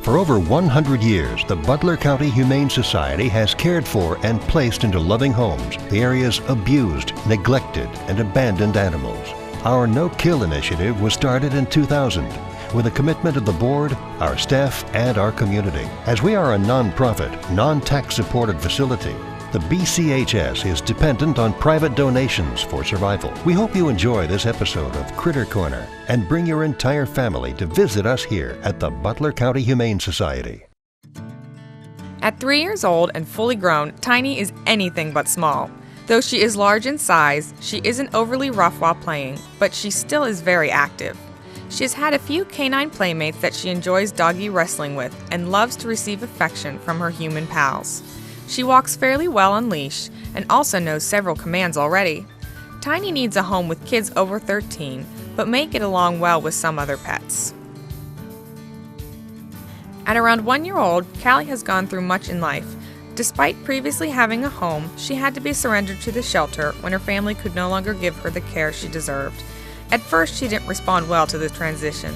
For over 100 years, the Butler County Humane Society has cared for and placed into loving homes the area's abused, neglected, and abandoned animals. Our No-Kill initiative was started in 2000 with a commitment of the board, our staff, and our community. As we are a non-profit, non-tax-supported facility, the BCHS is dependent on private donations for survival. We hope you enjoy this episode of Critter Corner and bring your entire family to visit us here at the Butler County Humane Society. At 3 years old and fully grown, Tiny is anything but small. Though she is large in size, she isn't overly rough while playing, but she still is very active. She has had a few canine playmates that she enjoys doggy wrestling with and loves to receive affection from her human pals. She walks fairly well on leash and also knows several commands already. Tiny needs a home with kids over 13, but may get along well with some other pets. At around 1 year old, CALI has gone through much in life. Despite previously having a home, she had to be surrendered to the shelter when her family could no longer give her the care she deserved. At first, she didn't respond well to the transition,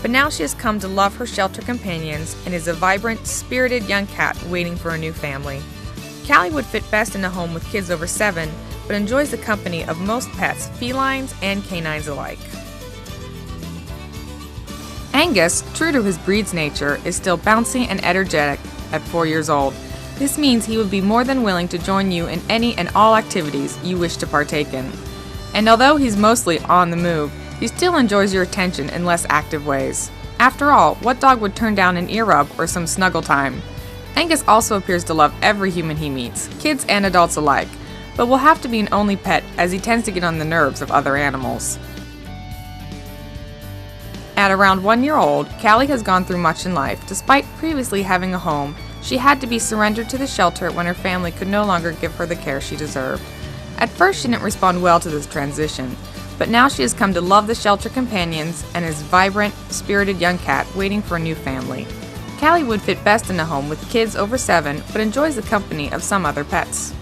but now she has come to love her shelter companions and is a vibrant, spirited young cat waiting for a new family. CALI would fit best in a home with kids over 7, but enjoys the company of most pets, felines and canines alike. Angus, true to his breed's nature, is still bouncy and energetic at 4 years old. This means he would be more than willing to join you in any and all activities you wish to partake in. And although he's mostly on the move, he still enjoys your attention in less active ways. After all, what dog would turn down an ear rub or some snuggle time? Angus also appears to love every human he meets, kids and adults alike, but will have to be an only pet as he tends to get on the nerves of other animals. At around 1 year old, CALI has gone through much in life. Despite previously having a home, she had to be surrendered to the shelter when her family could no longer give her the care she deserved. At first, she didn't respond well to this transition, but now she has come to love the shelter companions and is a vibrant, spirited young cat waiting for a new family. CALI would fit best in a home with kids over 7, but enjoys the company of some other pets.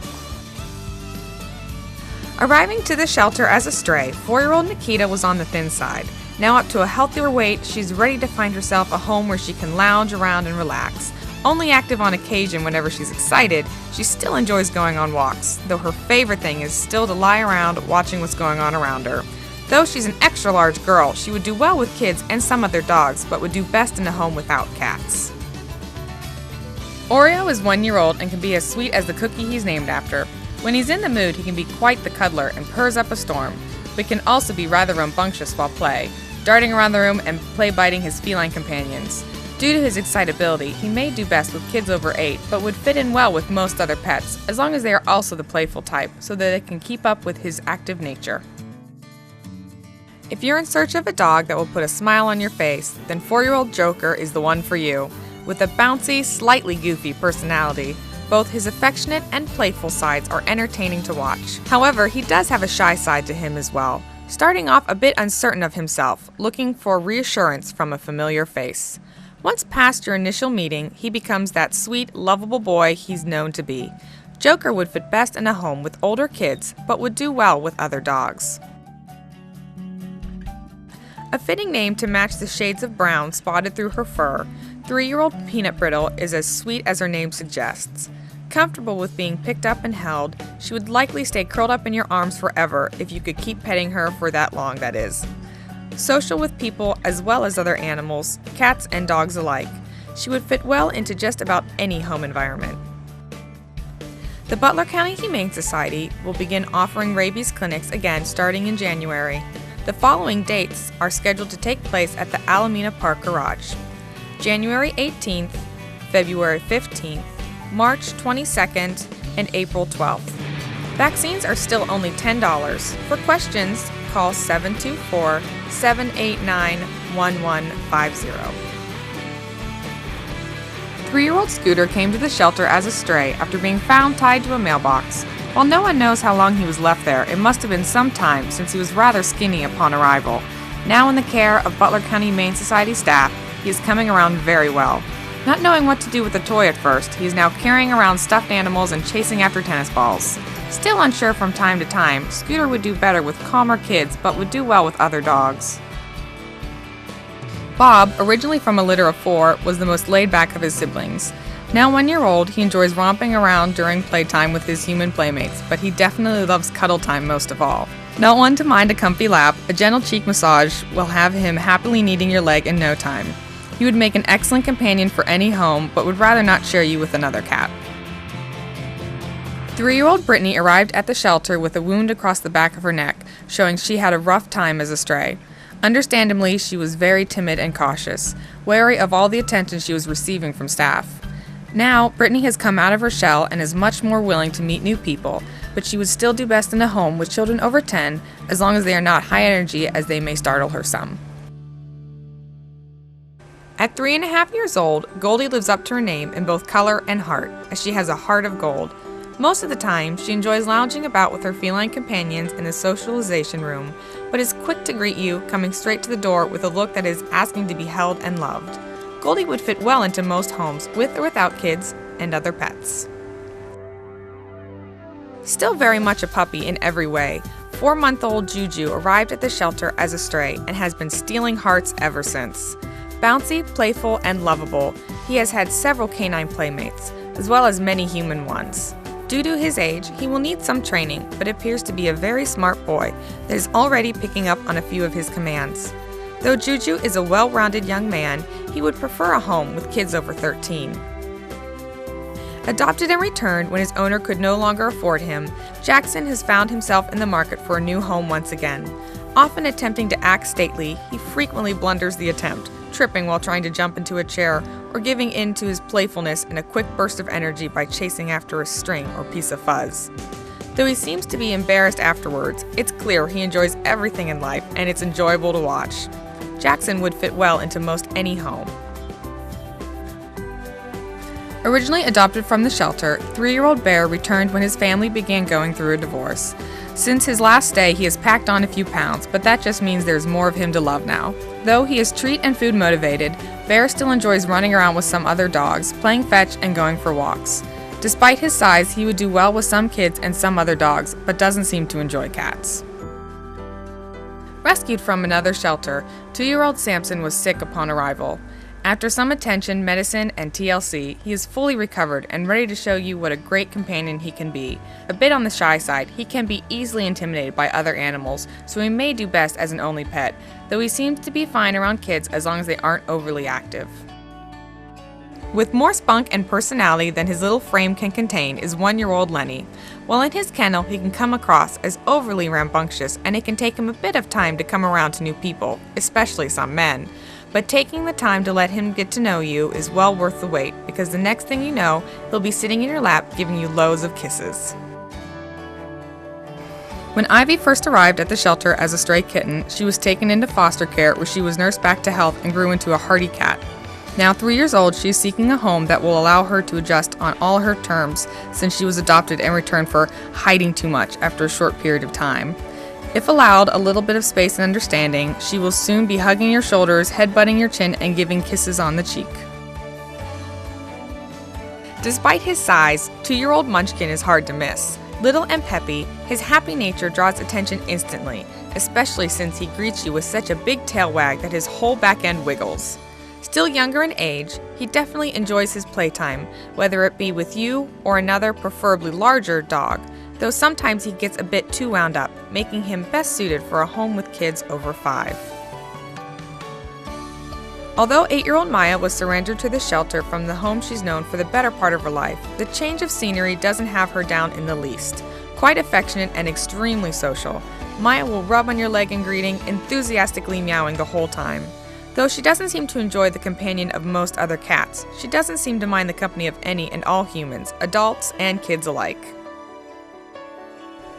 Arriving to the shelter as a stray, 4-year-old Nikita was on the thin side. Now up to a healthier weight, she's ready to find herself a home where she can lounge around and relax. Only active on occasion whenever she's excited, she still enjoys going on walks, though her favorite thing is still to lie around watching what's going on around her. Though she's an extra large girl, she would do well with kids and some other dogs, but would do best in a home without cats. Oreo is 1 year old and can be as sweet as the cookie he's named after. When he's in the mood, he can be quite the cuddler and purrs up a storm, but can also be rather rambunctious while play, darting around the room and play biting his feline companions. Due to his excitability, he may do best with kids over 8, but would fit in well with most other pets, as long as they are also the playful type, so that they can keep up with his active nature. If you're in search of a dog that will put a smile on your face, then 4-year-old Joker is the one for you. With a bouncy, slightly goofy personality, both his affectionate and playful sides are entertaining to watch. However, he does have a shy side to him as well, starting off a bit uncertain of himself, looking for reassurance from a familiar face. Once past your initial meeting, he becomes that sweet, lovable boy he's known to be. Joker would fit best in a home with older kids, but would do well with other dogs. A fitting name to match the shades of brown spotted through her fur, 3-year-old Peanut Brittle is as sweet as her name suggests. Comfortable with being picked up and held, she would likely stay curled up in your arms forever if you could keep petting her for that long, that is. Social with people as well as other animals, cats and dogs alike, she would fit well into just about any home environment. The Butler County Humane Society will begin offering rabies clinics again starting in January. The following dates are scheduled to take place at the Alameda Park Garage: January 18th, February 15th, March 22nd, and April 12th. Vaccines are still only $10. For questions, call 724-789-1150. 3-year-old Scooter came to the shelter as a stray after being found tied to a mailbox. While no one knows how long he was left there, it must have been some time since he was rather skinny upon arrival. Now in the care of Butler County Humane Society staff, he is coming around very well. Not knowing what to do with the toy at first, he is now carrying around stuffed animals and chasing after tennis balls. Still unsure from time to time, Scooter would do better with calmer kids but would do well with other dogs. Bob, originally from a litter of 4, was the most laid back of his siblings. Now 1 year old, he enjoys romping around during playtime with his human playmates, but he definitely loves cuddle time most of all. Not one to mind a comfy lap, a gentle cheek massage will have him happily kneading your leg in no time. He would make an excellent companion for any home, but would rather not share you with another cat. 3-year-old BRITNY arrived at the shelter with a wound across the back of her neck, showing she had a rough time as a stray. Understandably, she was very timid and cautious, wary of all the attention she was receiving from staff. Now, BRITNY has come out of her shell and is much more willing to meet new people, but she would still do best in a home with children over 10, as long as they are not high energy, as they may startle her some. At 3.5 years old, Goldie lives up to her name in both color and heart, as she has a heart of gold. Most of the time, she enjoys lounging about with her feline companions in the socialization room, but is quick to greet you, coming straight to the door with a look that is asking to be held and loved. Goldie would fit well into most homes, with or without kids and other pets. Still very much a puppy in every way, 4-month-old JUJU arrived at the shelter as a stray and has been stealing hearts ever since. Bouncy, playful, and lovable, he has had several canine playmates, as well as many human ones. Due to his age, he will need some training, but appears to be a very smart boy that is already picking up on a few of his commands. Though JUJU is a well-rounded young man, he would prefer a home with kids over 13. Adopted and returned when his owner could no longer afford him, Jackson has found himself in the market for a new home once again. Often attempting to act stately, he frequently blunders the attempt, tripping while trying to jump into a chair or giving in to his playfulness in a quick burst of energy by chasing after a string or piece of fuzz. Though he seems to be embarrassed afterwards, it's clear he enjoys everything in life and it's enjoyable to watch. Jackson would fit well into most any home. Originally adopted from the shelter, 3-year-old Bear returned when his family began going through a divorce. Since his last stay, he has packed on a few pounds, but that just means there's more of him to love now. Though he is treat and food motivated, Bear still enjoys running around with some other dogs, playing fetch, and going for walks. Despite his size, he would do well with some kids and some other dogs, but doesn't seem to enjoy cats. Rescued from another shelter, 2-year-old SAMSON was sick upon arrival. After some attention, medicine, and TLC, he is fully recovered and ready to show you what a great companion he can be. A bit on the shy side, he can be easily intimidated by other animals, so he may do best as an only pet, though he seems to be fine around kids as long as they aren't overly active. With more spunk and personality than his little frame can contain is 1-year-old Lenny. While in his kennel, he can come across as overly rambunctious, and it can take him a bit of time to come around to new people, especially some men. But taking the time to let him get to know you is well worth the wait, because the next thing you know, he'll be sitting in your lap giving you loads of kisses. When Ivy first arrived at the shelter as a stray kitten, she was taken into foster care where she was nursed back to health and grew into a hardy cat. Now 3 years old, she is seeking a home that will allow her to adjust on all her terms since she was adopted and returned for hiding too much after a short period of time. If allowed a little bit of space and understanding, she will soon be hugging your shoulders, headbutting your chin, and giving kisses on the cheek. Despite his size, 2-year-old Munchkin is hard to miss. Little and peppy, his happy nature draws attention instantly, especially since he greets you with such a big tail wag that his whole back end wiggles. Still younger in age, he definitely enjoys his playtime, whether it be with you or another preferably larger dog, though sometimes he gets a bit too wound up, making him best suited for a home with kids over 5. Although 8-year-old Maya was surrendered to the shelter from the home she's known for the better part of her life, the change of scenery doesn't have her down in the least. Quite affectionate and extremely social, Maya will rub on your leg in greeting, enthusiastically meowing the whole time. Though she doesn't seem to enjoy the companion of most other cats, she doesn't seem to mind the company of any and all humans, adults and kids alike.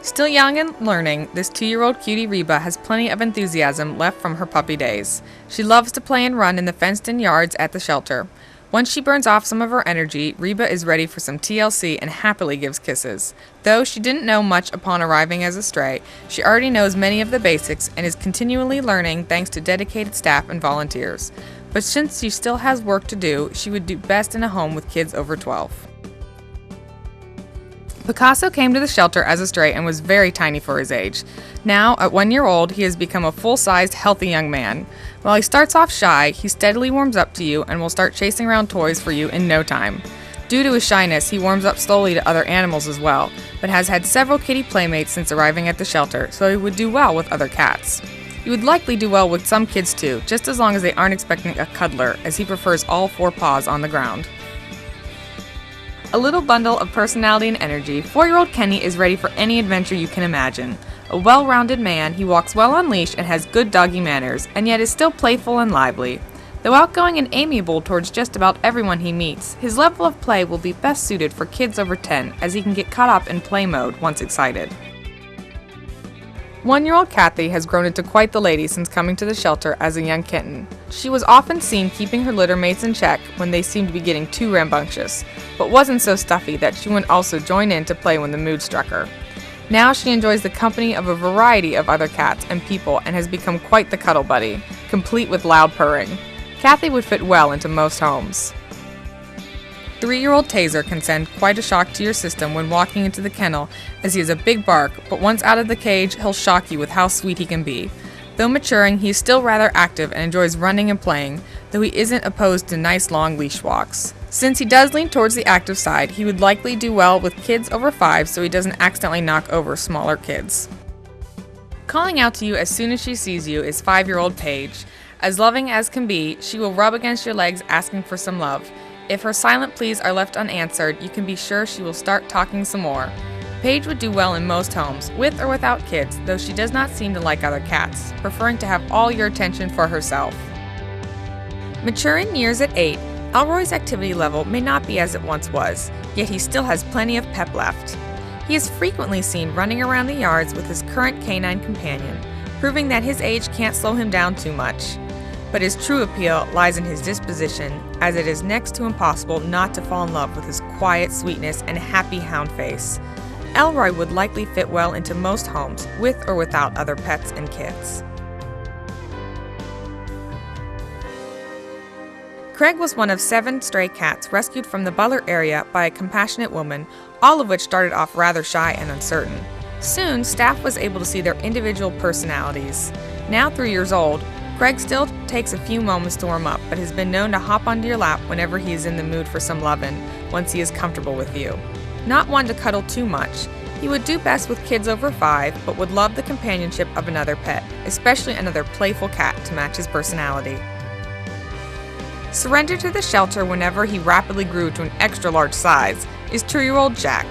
Still young and learning, this 2-year-old cutie Reba has plenty of enthusiasm left from her puppy days. She loves to play and run in the fenced-in yards at the shelter. Once she burns off some of her energy, Reba is ready for some TLC and happily gives kisses. Though she didn't know much upon arriving as a stray, she already knows many of the basics and is continually learning thanks to dedicated staff and volunteers. But since she still has work to do, she would do best in a home with kids over 12. Picasso came to the shelter as a stray and was very tiny for his age. Now, at 1 year old, he has become a full-sized, healthy young man. While he starts off shy, he steadily warms up to you and will start chasing around toys for you in no time. Due to his shyness, he warms up slowly to other animals as well, but has had several kitty playmates since arriving at the shelter, so he would do well with other cats. He would likely do well with some kids too, just as long as they aren't expecting a cuddler, as he prefers all 4 paws on the ground. A little bundle of personality and energy, 4-year-old Kenny is ready for any adventure you can imagine. A well-rounded man, he walks well on leash and has good doggy manners, and yet is still playful and lively. Though outgoing and amiable towards just about everyone he meets, his level of play will be best suited for kids over 10, as he can get caught up in play mode once excited. 1-year-old Kathy has grown into quite the lady since coming to the shelter as a young kitten. She was often seen keeping her litter mates in check when they seemed to be getting too rambunctious, but wasn't so stuffy that she wouldn't also join in to play when the mood struck her. Now she enjoys the company of a variety of other cats and people and has become quite the cuddle buddy, complete with loud purring. Kathy would fit well into most homes. 3-year-old TAZER can send quite a shock to your system when walking into the kennel, as he has a big bark, but once out of the cage, he'll shock you with how sweet he can be. Though maturing, he is still rather active and enjoys running and playing, though he isn't opposed to nice long leash walks. Since he does lean towards the active side, he would likely do well with kids over 5 so he doesn't accidentally knock over smaller kids. Calling out to you as soon as she sees you is 5-year-old Paige. As loving as can be, she will rub against your legs asking for some love. If her silent pleas are left unanswered, you can be sure she will start talking some more. Paige would do well in most homes, with or without kids, though she does not seem to like other cats, preferring to have all your attention for herself. Maturing years at 8, Elroy's activity level may not be as it once was, yet he still has plenty of pep left. He is frequently seen running around the yards with his current canine companion, proving that his age can't slow him down too much. But his true appeal lies in his disposition, as it is next to impossible not to fall in love with his quiet sweetness and happy hound face. Elroy would likely fit well into most homes, with or without other pets and kids. Craig was one of 7 stray cats rescued from the Butler area by a compassionate woman, all of which started off rather shy and uncertain. Soon, staff was able to see their individual personalities. Now 3 years old, Craig still takes a few moments to warm up, but has been known to hop onto your lap whenever he is in the mood for some lovin', once he is comfortable with you. Not one to cuddle too much, he would do best with kids over 5, but would love the companionship of another pet, especially another playful cat to match his personality. Surrendered to the shelter whenever he rapidly grew to an extra-large size is 2-year-old Jack.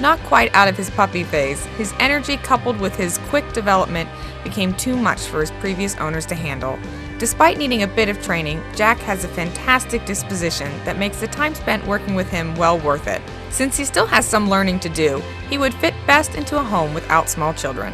Not quite out of his puppy phase, his energy coupled with his quick development became too much for his previous owners to handle. Despite needing a bit of training, Jack has a fantastic disposition that makes the time spent working with him well worth it. Since he still has some learning to do, he would fit best into a home without small children.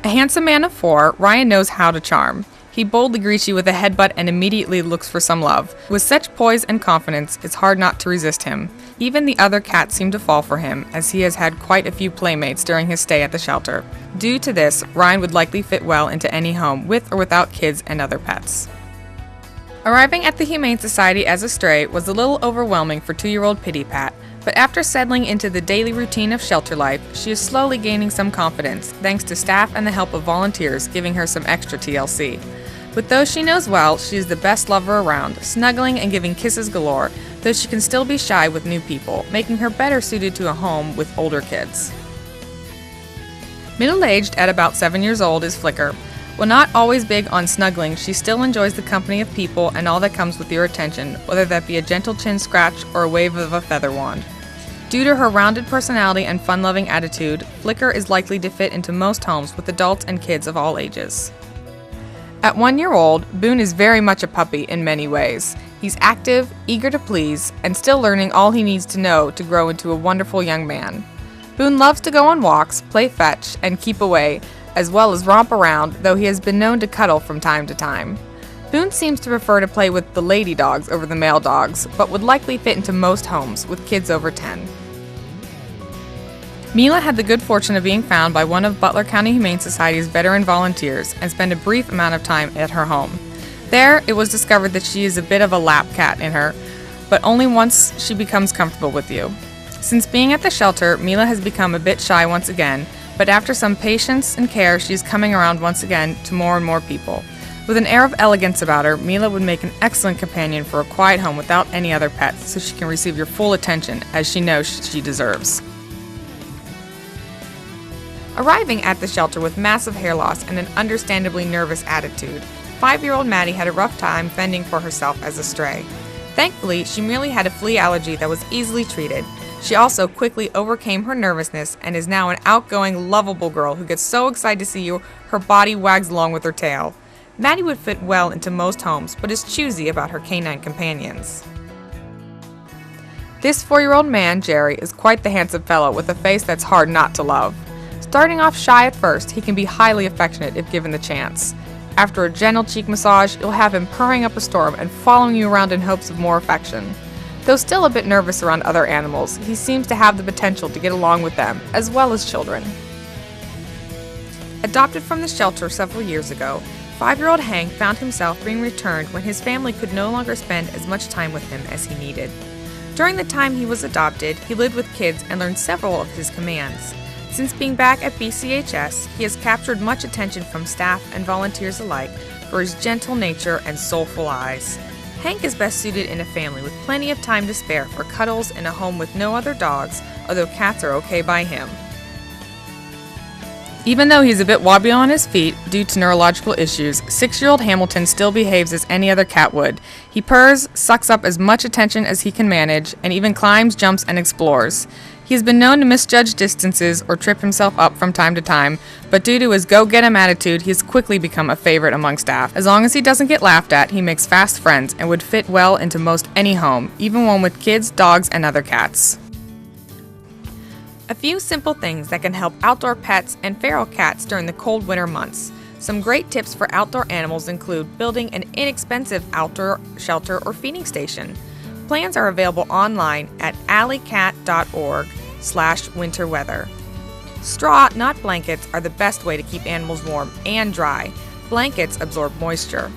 A handsome man of 4, Ryan knows how to charm. He boldly greets you with a headbutt and immediately looks for some love. With such poise and confidence, it's hard not to resist him. Even the other cats seem to fall for him, as he has had quite a few playmates during his stay at the shelter. Due to this, Ryan would likely fit well into any home, with or without kids and other pets. Arriving at the Humane Society as a stray was a little overwhelming for 2-year-old Pitty Pat, but after settling into the daily routine of shelter life, she is slowly gaining some confidence, thanks to staff and the help of volunteers giving her some extra TLC. With those she knows well, she is the best lover around, snuggling and giving kisses galore, though she can still be shy with new people, making her better suited to a home with older kids. Middle-aged at about 7 years old is Flicker. While not always big on snuggling, she still enjoys the company of people and all that comes with your attention, whether that be a gentle chin scratch or a wave of a feather wand. Due to her rounded personality and fun-loving attitude, Flicker is likely to fit into most homes with adults and kids of all ages. At 1 year old, Boone is very much a puppy in many ways. He's active, eager to please, and still learning all he needs to know to grow into a wonderful young man. Boone loves to go on walks, play fetch, and keep away, as well as romp around, though he has been known to cuddle from time to time. Boone seems to prefer to play with the lady dogs over the male dogs, but would likely fit into most homes with kids over 10. Mila had the good fortune of being found by one of Butler County Humane Society's veteran volunteers and spent a brief amount of time at her home. There, it was discovered that she is a bit of a lap cat in her, but only once she becomes comfortable with you. Since being at the shelter, Mila has become a bit shy once again, but after some patience and care, she is coming around once again to more and more people. With an air of elegance about her, Mila would make an excellent companion for a quiet home without any other pets, so she can receive your full attention, as she knows she deserves. Arriving at the shelter with massive hair loss and an understandably nervous attitude, 5-year-old Maddie had a rough time fending for herself as a stray. Thankfully, she merely had a flea allergy that was easily treated. She also quickly overcame her nervousness and is now an outgoing, lovable girl who gets so excited to see you, her body wags along with her tail. Maddie would fit well into most homes, but is choosy about her canine companions. This 4-year-old man, Jerry, is quite the handsome fellow with a face that's hard not to love. Starting off shy at first, he can be highly affectionate if given the chance. After a gentle cheek massage, you'll have him purring up a storm and following you around in hopes of more affection. Though still a bit nervous around other animals, he seems to have the potential to get along with them, as well as children. Adopted from the shelter several years ago, 5-year-old Hank found himself being returned when his family could no longer spend as much time with him as he needed. During the time he was adopted, he lived with kids and learned several of his commands. Since being back at BCHS, he has captured much attention from staff and volunteers alike for his gentle nature and soulful eyes. Hank is best suited in a family with plenty of time to spare for cuddles in a home with no other dogs, although cats are okay by him. Even though he's a bit wobbly on his feet due to neurological issues, 6-year-old Hamilton still behaves as any other cat would. He purrs, sucks up as much attention as he can manage, and even climbs, jumps, and explores. He has been known to misjudge distances or trip himself up from time to time, but due to his go-get-'em attitude, he has quickly become a favorite among staff. As long as he doesn't get laughed at, he makes fast friends and would fit well into most any home, even one with kids, dogs, and other cats. A few simple things that can help outdoor pets and feral cats during the cold winter months. Some great tips for outdoor animals include building an inexpensive outdoor shelter or feeding station. Plans are available online at alleycat.org/winterweather. Straw, not blankets, are the best way to keep animals warm and dry. Blankets absorb moisture.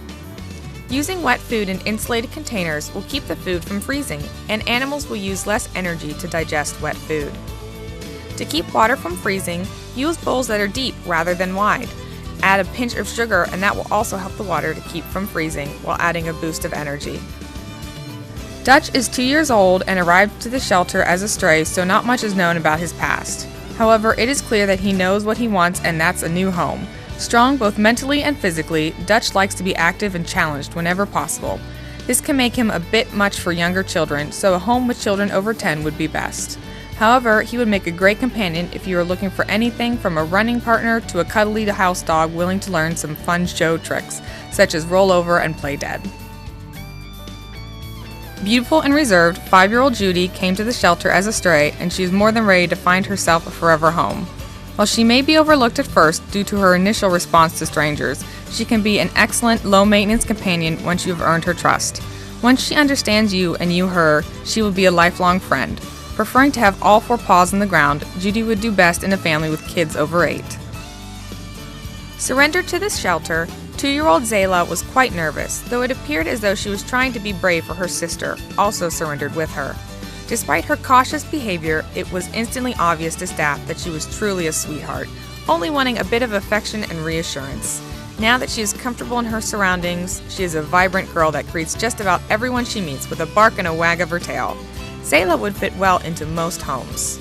Using wet food in insulated containers will keep the food from freezing, and animals will use less energy to digest wet food. To keep water from freezing, use bowls that are deep rather than wide. Add a pinch of sugar, and that will also help the water to keep from freezing while adding a boost of energy. Dutch is 2 years old and arrived to the shelter as a stray, so not much is known about his past. However, it is clear that he knows what he wants, and that's a new home. Strong both mentally and physically, Dutch likes to be active and challenged whenever possible. This can make him a bit much for younger children, so a home with children over 10 would be best. However, he would make a great companion if you are looking for anything from a running partner to a cuddly house dog willing to learn some fun show tricks, such as roll over and play dead. Beautiful and reserved, 5-year-old Judy came to the shelter as a stray, and she is more than ready to find herself a forever home. While she may be overlooked at first due to her initial response to strangers, she can be an excellent, low-maintenance companion once you have earned her trust. Once she understands you and you her, she will be a lifelong friend. Preferring to have all 4 paws on the ground, Judy would do best in a family with kids over 8. Surrendered to this shelter, 2-year-old Zayla was quite nervous, though it appeared as though she was trying to be brave for her sister, also surrendered with her. Despite her cautious behavior, it was instantly obvious to staff that she was truly a sweetheart, only wanting a bit of affection and reassurance. Now that she is comfortable in her surroundings, she is a vibrant girl that greets just about everyone she meets with a bark and a wag of her tail. Zayla would fit well into most homes.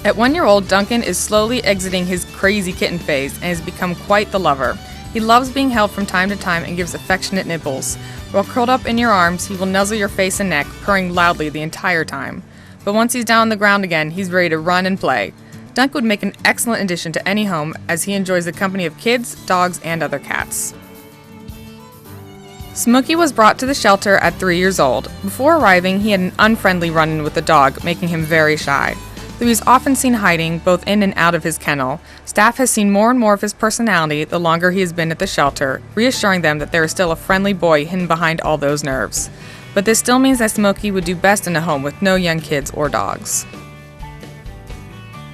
At 1-year-old, Duncan is slowly exiting his crazy kitten phase and has become quite the lover. He loves being held from time to time and gives affectionate nibbles. While curled up in your arms, he will nuzzle your face and neck, purring loudly the entire time. But once he's down on the ground again, he's ready to run and play. Dunk would make an excellent addition to any home as he enjoys the company of kids, dogs, and other cats. Smokey was brought to the shelter at 3 years old. Before arriving, he had an unfriendly run-in with the dog, making him very shy. Though he's often seen hiding both in and out of his kennel, staff has seen more and more of his personality the longer he has been at the shelter, reassuring them that there is still a friendly boy hidden behind all those nerves. But this still means that Smokey would do best in a home with no young kids or dogs.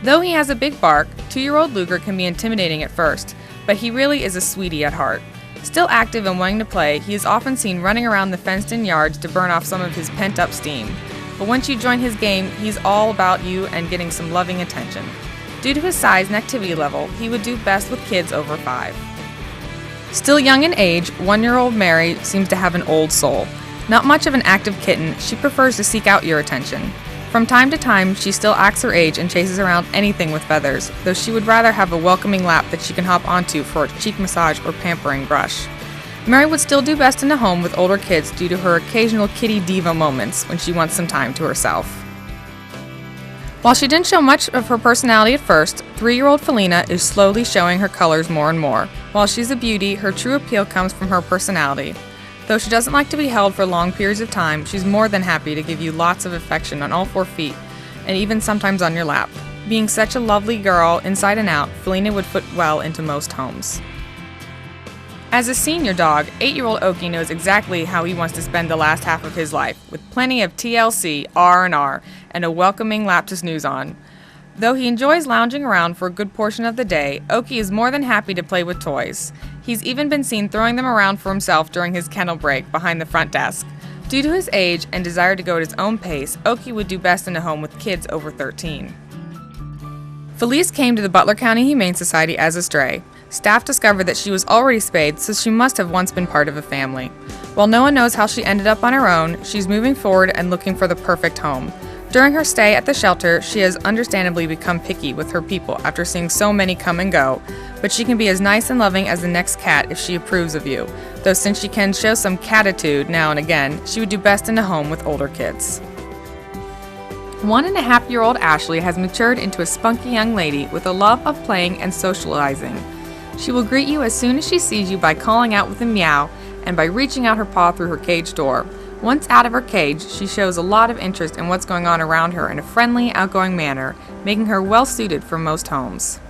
Though he has a big bark, 2-year-old Luger can be intimidating at first, but he really is a sweetie at heart. Still active and wanting to play, he is often seen running around the fenced-in yards to burn off some of his pent-up steam. but once you join his game, he's all about you and getting some loving attention. Due to his size and activity level, he would do best with kids over 5. Still young in age, 1-year-old Mary seems to have an old soul. Not much of an active kitten, she prefers to seek out your attention. From time to time, she still acts her age and chases around anything with feathers, though she would rather have a welcoming lap that she can hop onto for a cheek massage or pampering brush. Mary would still do best in a home with older kids due to her occasional kitty diva moments when she wants some time to herself. While she didn't show much of her personality at first, 3-year-old FALINA is slowly showing her colors more and more. While she's a beauty, her true appeal comes from her personality. Though she doesn't like to be held for long periods of time, she's more than happy to give you lots of affection on all 4 feet, and even sometimes on your lap. Being such a lovely girl inside and out, FALINA would fit well into most homes. As a senior dog, 8-year-old Okie knows exactly how he wants to spend the last half of his life, with plenty of TLC, R&R, and a welcoming lap to snooze on. Though he enjoys lounging around for a good portion of the day, Okie is more than happy to play with toys. He's even been seen throwing them around for himself during his kennel break behind the front desk. Due to his age and desire to go at his own pace, Okie would do best in a home with kids over 13. Felice came to the Butler County Humane Society as a stray. Staff discovered that she was already spayed, so she must have once been part of a family. While no one knows how she ended up on her own, she's moving forward and looking for the perfect home. During her stay at the shelter, she has understandably become picky with her people after seeing so many come and go, but she can be as nice and loving as the next cat if she approves of you, though since she can show some catitude now and again, she would do best in a home with older kids. 1.5-year-old Ashley has matured into a spunky young lady with a love of playing and socializing. She will greet you as soon as she sees you by calling out with a meow and by reaching out her paw through her cage door. Once out of her cage, she shows a lot of interest in what's going on around her in a friendly, outgoing manner, making her well suited for most homes.